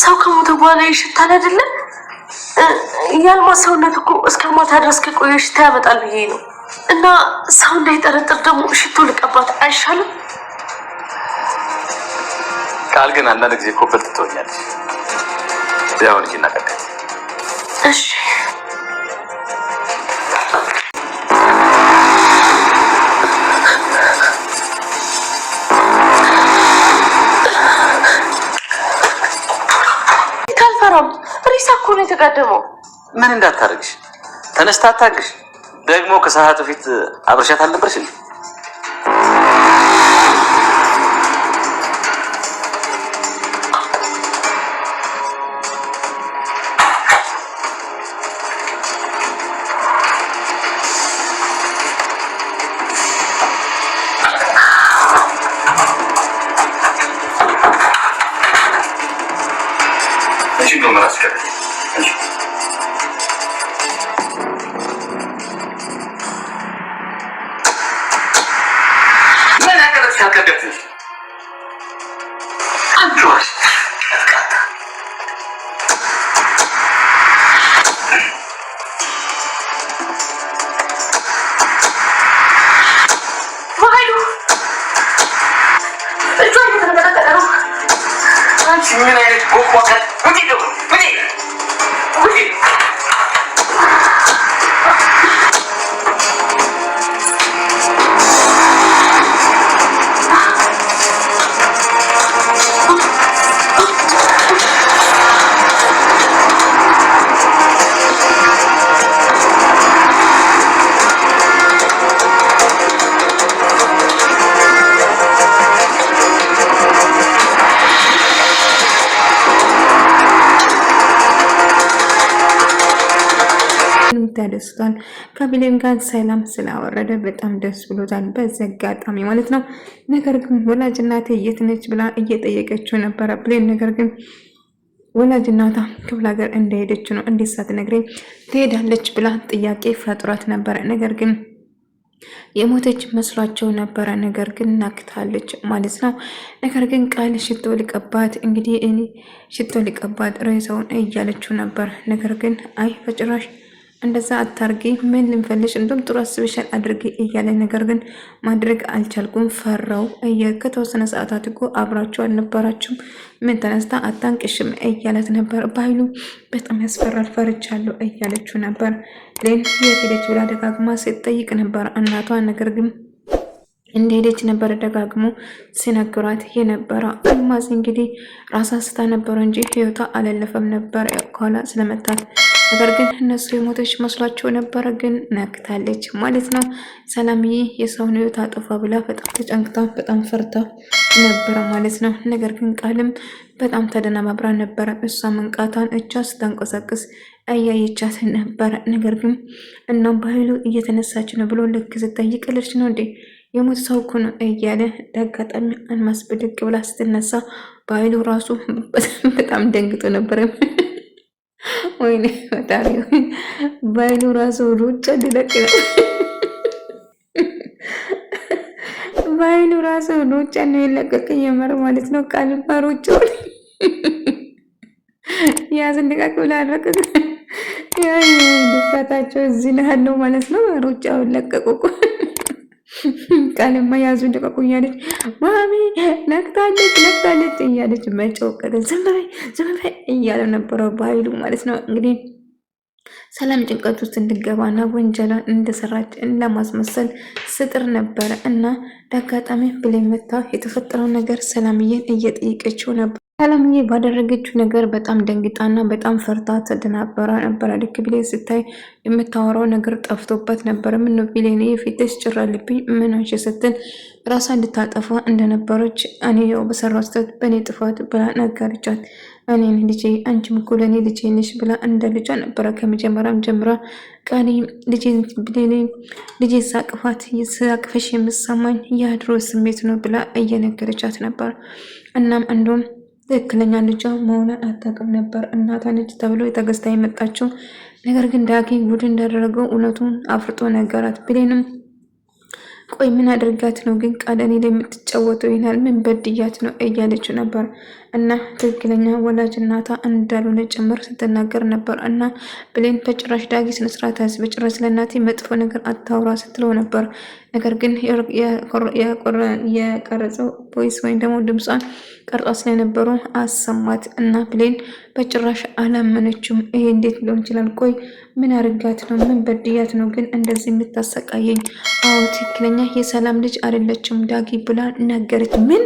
ሰው ከሞተ በኋላ ይሽታል አይደለም? ያልማ ሰውነት እኮ እስከ ሞታ ድረስ ከቆየ ሽታ ያመጣል ብዬ ነው። እና ሰው እንዳይጠረጥር ደግሞ ሽቶ ልቀባት አይሻልም? ቃል ግን አንዳንድ ጊዜ እኮ ብልጥ ትሆኛለሽ። ያው ልጅ እናቀቀ እሺ ካልፈራም ሪሳ እኮ ነው የተቀደመው። ምን እንዳታረግሽ ተነስታ አታግሽ። ደግሞ ከሰዓቱ ፊት አብረሻት አልነበረሽ እንዴ? ተደስቷል። ከብሌን ጋር ሰላም ስላወረደ በጣም ደስ ብሎታል። በዚህ አጋጣሚ ማለት ነው። ነገር ግን ወላጅ እናቴ የት ነች ብላ እየጠየቀችው ነበረ ብሌን። ነገር ግን ወላጅ እናቷ ክፍለ ሀገር እንደሄደች ነው እንዴት ሳትነግረኝ ትሄዳለች ብላ ጥያቄ ፈጥሯት ነበረ። ነገር ግን የሞተች መስሏቸው ነበረ። ነገር ግን ናክታለች ማለት ነው። ነገር ግን ቃል ሽቶ ሊቀባት እንግዲህ እኔ ሽቶ ሊቀባት ሬሳውን እያለችው ነበር። ነገር ግን አይ በጭራሽ እንደዛ አታርጊ፣ ምን ልንፈልሽ እንደም ጥሩ አስበሻል አድርጊ እያለ ነገር ግን ማድረግ አልቻልኩም፣ ፈራው። ከተወሰነ ሰዓታት እኮ አብራችሁ አልነበራችሁም፣ ምን ተነስታ አታንቅሽም እያለት ነበር። ባይሉ በጣም ያስፈራል፣ ፈርቻለሁ እያለችው ነበር። ሌን የት ሄደች ብላ ደጋግማ ስትጠይቅ ነበር እናቷ። ነገር ግን እንደሄደች ነበር ደጋግሞ ሲነግሯት የነበረ። አልማዝ እንግዲህ ራሳ ስታ ነበረ እንጂ ህይወቷ አላለፈም ነበር ከኋላ ስለመታት። ነገር ግን እነሱ የሞተች መስሏቸው ነበረ፣ ግን ነክታለች ማለት ነው። ሰላምዬ የሰውን ህይወት አጠፋ ብላ በጣም ተጨንቅታ በጣም ፈርታ ነበረ ማለት ነው። ነገር ግን ቃልም በጣም ተደናባብራ ነበረ። እሷ መንቃቷን እጇ ስታንቀሳቅስ እያየቻት ነበረ። ነገር ግን እናም በኃይሉ እየተነሳች ነው ብሎ ልክ ስጠይቅልሽ ነው እንዴ የሞት ሰው እኮ ነው እያለ አጋጣሚ አልማዝ ብድግ ብላ ስትነሳ በኃይሉ ራሱ በጣም ደንግጦ ነበረ። ወይኔ ፈጣሪ በኃይሉ ራሱ ሩጫ ሊለቅ ነው። በኃይሉ ራሱ ሩጫ ነው የለቀቀ የመር ማለት ነው። ቃልባ ሩጫውን ያዝንደቃቅ ብላ አረቀቅ። ድፍረታቸው እዚህ ነው ያለው ማለት ነው። ሩጫውን ለቀቁ። ቃልማ ያዙ ደቀቁ እያለች ማሚ ነክታለች እያለች መጨወቀደ ዝም በይ እያለ ነበረው በኃይሉ ማለት ነው። እንግዲህ ሰላም ጭንቀት ውስጥ እንድገባና ወንጀሏን እንደሰራች ለማስመሰል ስጥር ነበረ እና በአጋጣሚ ብሌን መታ የተፈጠረው ነገር ሰላምዬን እየጠየቀችው ነበር። ሰላምዬ ባደረገችው ነገር በጣም ደንግጣና በጣም ፈርታ ተደናበራ ነበረ። ልክ ብሌን ስታይ የምታወራው ነገር ጠፍቶበት ነበረ። ምን ነው ብሌን የፊትሽ ጭራልብኝ ምን ሆንሽ ስትል ራሷ እንድታጠፋ እንደነበረች እኔ ያው በሰራው ስህተት በእኔ ጥፋት ብላ ነገረቻት። እኔን ልጄ አንቺም እኮ ለእኔ ልጄ ነሽ ብላ እንደ ልጇ ነበረ ከመጀመሪያም ጀምራ ቃሌ ልጄ ሳቅፈሽ የምሰማኝ የድሮ ስሜት ነው ብላ እየነገረቻት ነበር። እናም እንደውም ትክክለኛ ልጇ መሆኗን አታውቅም ነበር። እናቷ ነች ተብሎ የተገዝታ የመጣችው። ነገር ግን ዳጊ ጉድ እንዳደረገው እውነቱን አፍርጦ ነገራት። ብሌንም ቆይ ምን አድርጋት ነው ግን ቃል እኔ ላይ የምትጫወተው ይላል። ምን በድያት ነው እያለችው ነበር። እና ትክክለኛ ወላጅ እናቷ እንዳልሆነ ጭምር ስትናገር ነበር። እና ብሌን በጭራሽ ዳጊ ስነስርዓት ያዝ፣ በጭራሽ ስለእናቴ መጥፎ ነገር አታውራ ስትለው ነበር። ነገር ግን የቀረጸው ቮይስ ወይም ደግሞ ድምጿን ቀርጻ ስለነበሩ አሰማት እና ብሌን በጭራሽ አላመነችም። ይሄ እንዴት ሊሆን ይችላል? ቆይ ምን አርጋት ነው? ምን በድያት ነው ግን እንደዚህ የምታሰቃየኝ? አዎ ትክክለኛ የሰላም ልጅ አይደለችም ዳጊ ብላ ነገረች። ምን?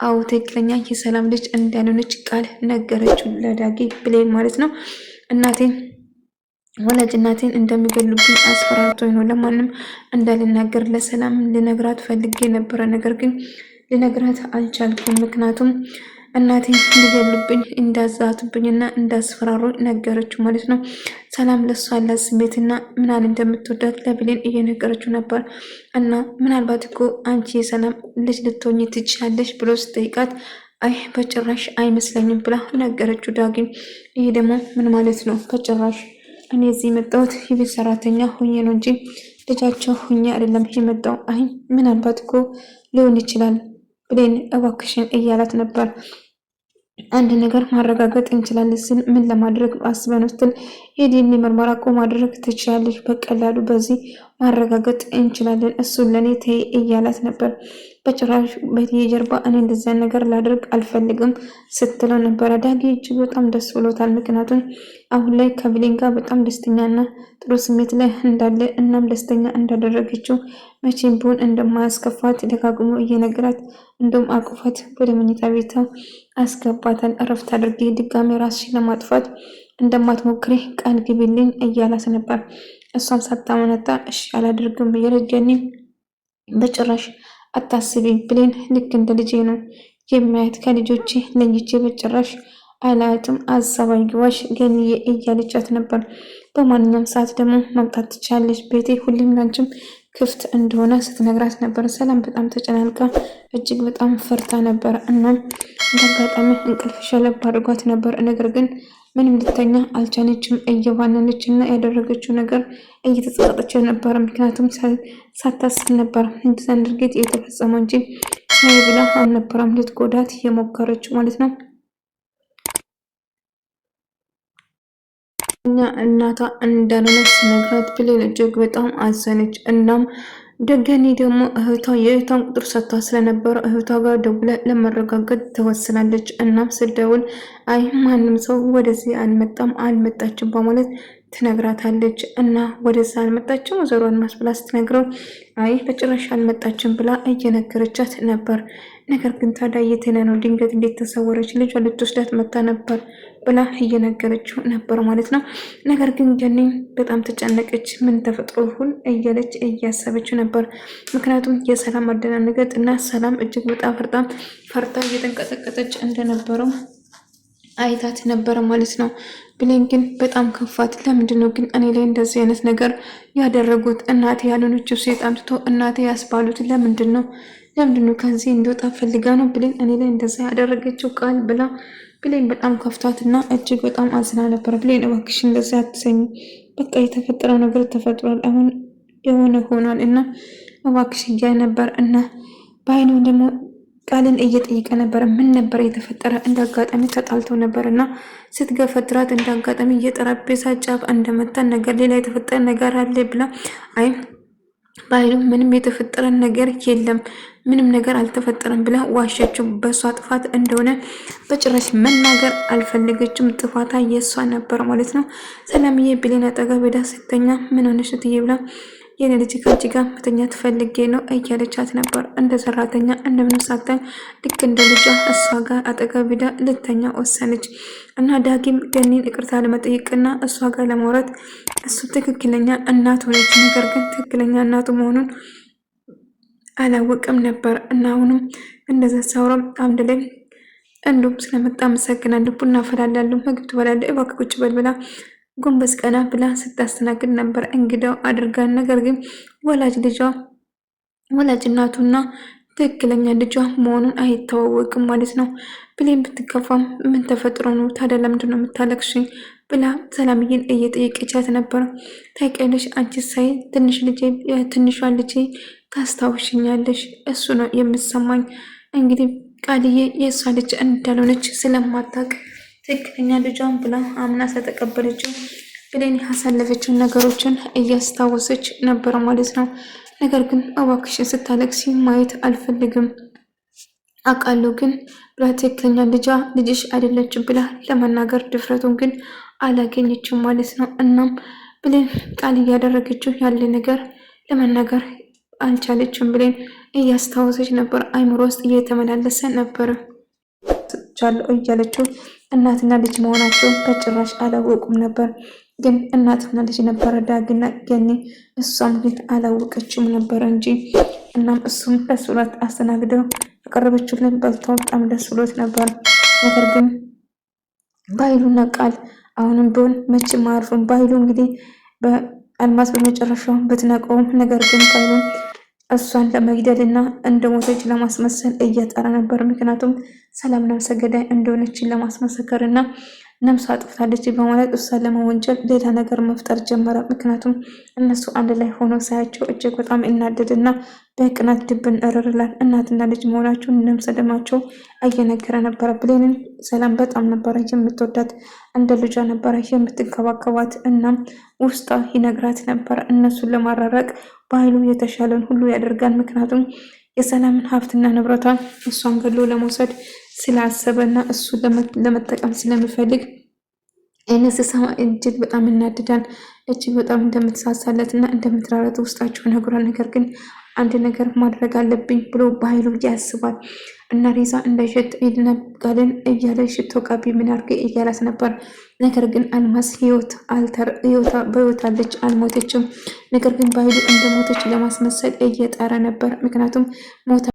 አዎ ትክክለኛ የሰላም ልጅ እንዳልሆነች ቃል ነገረችው ለዳጊ ብሌን ማለት ነው። እናቴን ወላጅ እናቴን እንደሚገሉብኝ አስፈራርቶኝ ነው ለማንም እንዳልናገር ለሰላም ልነግራት ፈልጌ ነበረ። ነገር ግን ልነግራት አልቻልኩም። ምክንያቱም እናቴን ሊገሉብኝ እንዳዛቱብኝና እንዳስፈራሩ ነገረችው ማለት ነው። ሰላም ለሷ ያላት ስሜትና ምናል እንደምትወዳት ለብሌን እየነገረችው ነበር። እና ምናልባት እኮ አንቺ የሰላም ልጅ ልትሆኚ ትችያለሽ ብሎ ስጠይቃት አይ በጭራሽ አይመስለኝም ብላ ነገረችው ዳጊም። ይሄ ደግሞ ምን ማለት ነው? በጭራሽ እኔ እዚህ የመጣሁት የቤት ሰራተኛ ሁኜ ነው እንጂ ልጃቸው ሁኜ አይደለም የመጣው። አይ ምናልባት እኮ ሊሆን ይችላል ብሌን እባክሽን እያላት ነበር። አንድ ነገር ማረጋገጥ እንችላለን ስል ምን ለማድረግ አስበን ስትል የዲኤንኤ ምርመራ እኮ ማድረግ ትችላለች፣ በቀላሉ በዚህ ማረጋገጥ እንችላለን፣ እሱን ለእኔ ተይ እያላት ነበር። በጭራሽ በትዬ ጀርባ እኔ እንደዚያን ነገር ላደርግ አልፈልግም ስትለው ነበረ። ዳጊ እጅግ በጣም ደስ ብሎታል። ምክንያቱም አሁን ላይ ከብሌን ጋር በጣም ደስተኛና ጥሩ ስሜት ላይ እንዳለ እናም ደስተኛ እንዳደረገችው መቼም ቢሆን እንደማያስከፋት ደጋግሞ እየነገራት እንደውም አቅፏት ወደ መኝታ ቤቷ አስገባታል። እረፍት አድርጌ ድጋሜ ራስሽን ለማጥፋት እንደማትሞክሪ ቃል ግቢልኝ እያላት ነበር። እሷም ሳታመነታ እሺ አላደርግም እያለች በጭራሽ አታስቢ ብሌን ልክ እንደ ልጄ ነው የሚያየት፣ ከልጆቼ ለይቼ በጭራሽ አላያትም፣ አሳባይ ግባሽ ገንዬ እያለቻት ነበር። በማንኛውም ሰዓት ደግሞ መምጣት ትችላለች፣ ቤቴ ሁሌም ላንቺም ክፍት እንደሆነ ስትነግራት ነበር። ሰላም በጣም ተጨናንቃ እጅግ በጣም ፈርታ ነበር። እናም እንዳጋጣሚ እንቅልፍ ሸለብ አድርጓት ነበር። ነገር ግን ምንም ልተኛ አልቻለችም። እየባነነች እና ያደረገችው ነገር እየተጸጸተች ነበር። ምክንያቱም ሳታስብ ነበር እንደዚያን ድርጊት የተፈጸመው እንጂ ሳይ ብላ አልነበረም ልትጎዳት የሞከረችው ማለት ነው። እኛ እናቷ እንዳልሆነች ስነግራት ብሌን እጅግ በጣም አዘነች። እናም ደገኒ ደግሞ የእህቷን ቁጥር ሰጥታ ስለነበረ እህቷ ጋር ደውላ ለመረጋገጥ ተወስናለች። እናም ስደውል አይ ማንም ሰው ወደዚህ አልመጣችም በማለት ትነግራታለች። እና ወደዛ አልመጣችም ወይዘሮን ማስብላ ስትነግረው አይ በጭራሽ አልመጣችም ብላ እየነገረቻት ነበር። ነገር ግን ታዲያ የት ሄዳ ነው? ድንገት እንዴት ተሰወረች? ልጇ ልትወስዳት መታ ነበር ብላ እየነገረችው ነበር ማለት ነው። ነገር ግን ገኒ በጣም ተጨነቀች። ምን ተፈጥሮ ይሁን እያለች እያሰበችው ነበር። ምክንያቱም የሰላም አደናነገጥ እና ሰላም እጅግ በጣም ፈርታ እየተንቀጠቀጠች እንደነበረው አይታት ነበረ ማለት ነው። ብሌን ግን በጣም ከፋት። ለምንድን ነው ግን እኔ ላይ እንደዚህ አይነት ነገር ያደረጉት? እናቴ ያልሆነችው ሴት አምጥቶ እናቴ ያስባሉት ለምንድን ነው? ከዚህ እንደወጣ ፈልጋ ነው ብሌን እኔ ላይ እንደዛ ያደረገችው ቃል ብላ ብሌን በጣም ከፍቷት እና እጅግ በጣም አዝና ነበር። ብሌን እባክሽ እንደዛ አትሰኝ፣ በቃ የተፈጠረው ነገር ተፈጥሯል፣ አሁን የሆነ ሆኗል እና እባክሽ እያለ ነበር እና በአይኑ ደግሞ ቃልን እየጠየቀ ነበር። ምን ነበር የተፈጠረ? እንዳጋጣሚ ተጣልተው ነበር እና ስትገፈትራት እንዳጋጣሚ የጠረጴዛ ጫፍ እንደመታን ነገር ሌላ የተፈጠረ ነገር አለ ብላ አይ ባይሉ ምንም የተፈጠረ ነገር የለም፣ ምንም ነገር አልተፈጠረም ብላ ዋሸችው። በሷ ጥፋት እንደሆነ በጭራሽ መናገር አልፈለገችም። ጥፋታ የሷ ነበር ማለት ነው። ሰላምዬ ብሌን አጠገብ ሄዳ ስተኛ ምን ሆነሽ እትዬ ብላ የኔ ልጅ ከአንቺ ጋር መተኛት ፈልጌ ነው እያለቻት ነበር። እንደ ሰራተኛ እንደምን ሳተን ልክ እንደ ልጇ እሷ ጋር አጠገብ ሄዳ ልተኛ ወሰነች እና ዳጊም ገኒን ይቅርታ ለመጠየቅና እሷ ጋር ለማውራት እሱ ትክክለኛ እናቱ ሆነች። ነገር ግን ትክክለኛ እናቱ መሆኑን አላወቅም ነበር እና አሁንም እንደዛ ሳውራ አንድ ላይ እንዲሁም ስለመጣ አመሰግናለሁ፣ ቡና አፈላለሁ፣ ምግብ ትበላለህ፣ እባክህ ቁጭ በል ብላ ጎንበስ ቀና ብላ ስታስተናግድ ነበር እንግዳው አድርጋን። ነገር ግን ወላጅ እናቱና ትክክለኛ ልጇ መሆኑን አይተዋወቅም ማለት ነው። ብሌን ብትከፋም ምን ተፈጥሮ ነው ታዲያ ለምንድን ነው የምታለቅሽ ብላ ሰላምዬን እየጠየቀቻት ነበር። ታውቂያለሽ አንቺ ሳይ ትንሿ ልጄ ታስታውሽኛለሽ፣ እሱ ነው የምሰማኝ። እንግዲህ ቃልዬ የእሷ ልጅ እንዳልሆነች ስለማታውቅ ትክክለኛ ልጇን ብላ አምና ስለተቀበለችው ብሌን ያሳለፈችውን ነገሮችን እያስታወሰች ነበር ማለት ነው። ነገር ግን እባክሽን ስታለቅሲ ማየት አልፈልግም አውቃለሁ ግን ብላ ትክክለኛ ልጅሽ አይደለችም ብላ ለመናገር ድፍረቱን ግን አላገኘችም ማለት ነው። እናም ብሌን ቃል እያደረገችው ያለ ነገር ለመናገር አልቻለችም። ብሌን እያስታወሰች ነበር፣ አይምሮ ውስጥ እየተመላለሰ ነበር ቻለው እያለችው እናትና ልጅ መሆናቸው በጭራሽ አላወቁም ነበር። ግን እናትና ልጅ ነበረ ዳግና ገኒ፣ እሷም ግን አላወቀችም ነበር እንጂ። እናም እሱም ደስ ብሎት አስተናግደው ያቀረበችውን በልተው በጣም ደስ ብሎት ነበር። ነገር ግን ባይሉና ቃል አሁንም ቢሆን መቼም አያርፉም። ባይሉ እንግዲህ በአልማዝ በመጨረሻው ብትነቀውም ነገር ግን ባይሉ እሷን ለመግደል እና እንደሞተች ለማስመሰል እየጣረ ነበር። ምክንያቱም ሰላም ነፍሰ ገዳይ እንደሆነችን ለማስመሰከር እና ነፍሷ አጥፍታለች በማለት እሷን ለመወንጀል ሌላ ነገር መፍጠር ጀመረ። ምክንያቱም እነሱ አንድ ላይ ሆኖ ሳያቸው እጅግ በጣም እናደድና በቅናት ድብን እርርላል። እናትና ልጅ መሆናቸውን ነፍሰ ደማቸው እየነገረ ነበረ። ብሌንን ሰላም በጣም ነበረ የምትወዳት፣ እንደ ልጇ ነበረ የምትንከባከባት። እናም ውስጧ ይነግራት ነበረ እነሱን ለማራረቅ በኃይሉ የተሻለን ሁሉ ያደርጋል። ምክንያቱም የሰላምን ሀብትና ንብረቷን እሷን ገሎ ለመውሰድ ስላሰበና እሱ ለመጠቀም ስለሚፈልግ ይህን ስሰማ እጅግ በጣም እናድዳል። እጅግ በጣም እንደምትሳሳለት እና እንደምትራረት ውስጣቸው ነግሯል። ነገር ግን አንድ ነገር ማድረግ አለብኝ ብሎ በኃይሉ ያስባል። እና ሬሳ እንዳይሸጥ ሄድና ቃልን እያለ ሽቶ ቀቢ ምን አድርገ እያላት ነበር። ነገር ግን አልማዝ በህይወት አለች፣ አልሞተችም። ነገር ግን በኃይሉ እንደሞተች ለማስመሰል እየጣረ ነበር። ምክንያቱም ሞታ